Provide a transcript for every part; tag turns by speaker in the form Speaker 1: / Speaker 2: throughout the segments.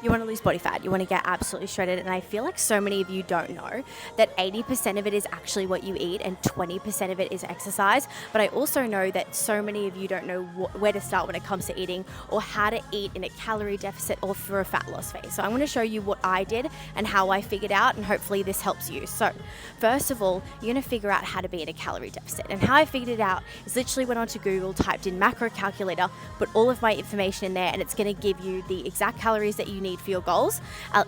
Speaker 1: You want to lose body fat, you want to get absolutely shredded, and I feel like so many of you don't know that 80% of it is actually what you eat and 20% of it is exercise. But I also know that so many of you don't know where to start when it comes to eating or how to eat in a calorie deficit or for a fat loss phase. So I'm going to show you what I did and how I figured out, and hopefully this helps you. So first of all, you're going to figure out how to be in a calorie deficit, and how I figured it out is literally went onto Google, typed in macro calculator, put all of my information in there, and it's going to give you the exact calories that you need for your goals,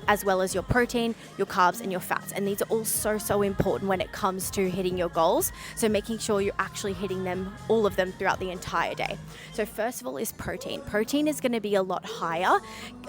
Speaker 1: as well as your protein, your carbs, and your fats. And these are all so important when it comes to hitting your goals. So making sure you're actually hitting them, all of them, throughout the entire day. So first of all is protein. Protein is going to be a lot higher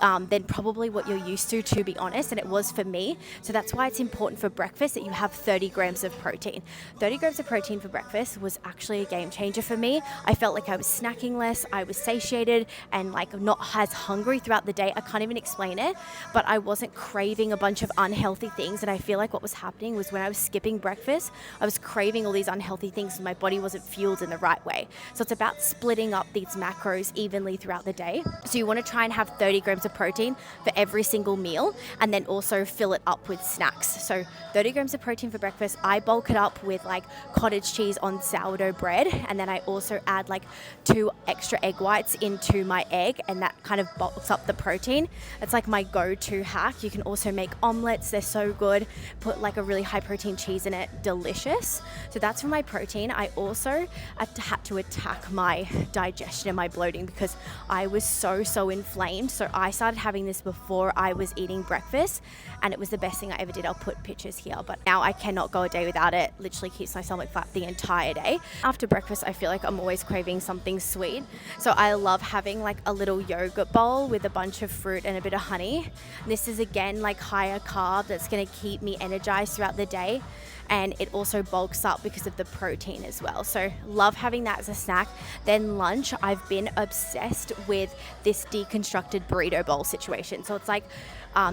Speaker 1: than probably what you're used to be honest, and it was for me. So that's why it's important for breakfast that you have 30 grams of protein. 30 grams of protein for breakfast was actually a game changer for me. I felt like I was snacking less, I was satiated, and like not as hungry throughout the day. I can't even explain it, but I wasn't craving a bunch of unhealthy things. And I feel like what was happening was when I was skipping breakfast, I was craving all these unhealthy things and my body wasn't fueled in the right way. So it's about splitting up these macros evenly throughout the day. So you want to try and have 30 grams of protein for every single meal, and then also fill it up with snacks. So 30 grams of protein for breakfast. I bulk it up with like cottage cheese on sourdough bread, and then I also add like 2 extra egg whites into my egg, and that kind of bulks up the protein. It's like my go-to hack. You can also make omelets, they're so good. Put like a really high protein cheese in it, delicious. So that's for my protein. I also had to attack my digestion and my bloating because I was so inflamed. So I started having this before I was eating breakfast, and it was the best thing I ever did. I'll put pictures here, but now I cannot go a day without it. Literally keeps my stomach flat the entire day. After breakfast, I feel like I'm always craving something sweet. So I love having like a little yogurt bowl with a bunch of fruit and a bit of honey. This is again like higher carb that's going to keep me energized throughout the day, and it also bulks up because of the protein as well. So love having that as a snack. Then lunch, I've been obsessed with this deconstructed burrito bowl situation. So it's like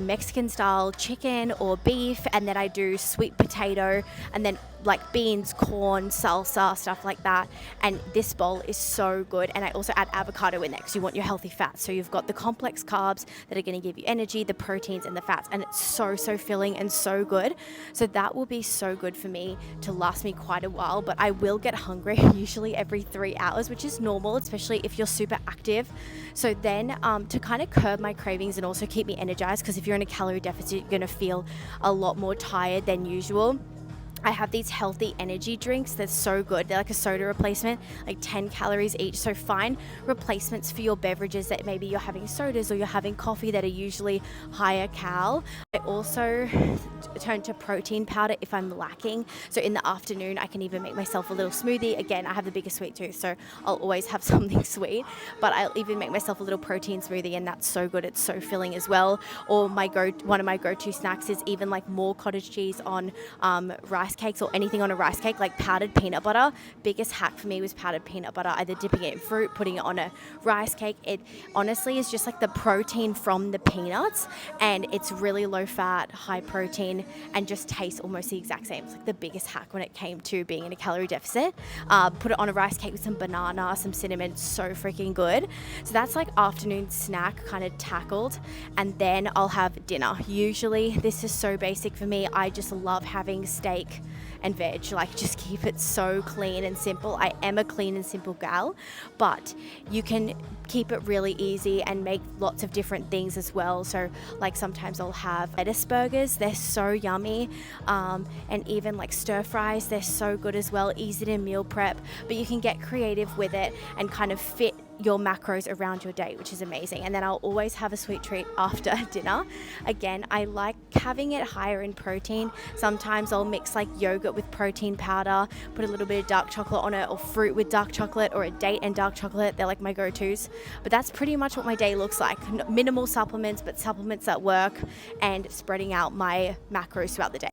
Speaker 1: Mexican style chicken or beef, and then I do sweet potato, and then like beans, corn, salsa, stuff like that. And this bowl is so good. And I also add avocado in there because you want your healthy fats. So you've got the complex carbs that are going to give you energy, the proteins and the fats, and it's so filling and so good. So that will be so good for me to last me quite a while. But I will get hungry usually every 3 hours, which is normal, especially if you're super active. So then to kind of curb my cravings and also keep me energized, because if you're in a calorie deficit, you're going to feel a lot more tired than usual. I have these healthy energy drinks that's so good. They're like a soda replacement, like 10 calories each. So find replacements for your beverages that maybe you're having sodas or you're having coffee that are usually higher cal. I also turn to protein powder if I'm lacking. So in the afternoon, I can even make myself a little smoothie. Again, I have the biggest sweet tooth, so I'll always have something sweet, but I'll even make myself a little protein smoothie, and that's so good. It's so filling as well. Or one of my go-to snacks is even like more cottage cheese on rice cakes, or anything on a rice cake, like powdered peanut butter. Biggest hack for me was powdered peanut butter, either dipping it in fruit, putting it on a rice cake. It honestly is just like the protein from the peanuts, and it's really low fat, high protein, and just tastes almost the exact same. It's like the biggest hack when it came to being in a calorie deficit. Put it on a rice cake with some banana, some cinnamon. It's so freaking good. So that's like afternoon snack kind of tackled, and then I'll have dinner. Usually this is so basic for me. I just love having steak and veg, like just keep it so clean and simple. I am a clean and simple gal, but you can keep it really easy and make lots of different things as well. So like sometimes I'll have lettuce burgers, they're so yummy, and even like stir fries, they're so good as well, easy to meal prep, but you can get creative with it and kind of fit your macros around your day, which is amazing. And then I'll always have a sweet treat after dinner. Again, I like having it higher in protein. Sometimes I'll mix like yogurt with protein powder, put a little bit of dark chocolate on it, or fruit with dark chocolate, or a date and dark chocolate. They're like my go-tos. But that's pretty much what my day looks like. Minimal supplements, but supplements that work, and spreading out my macros throughout the day.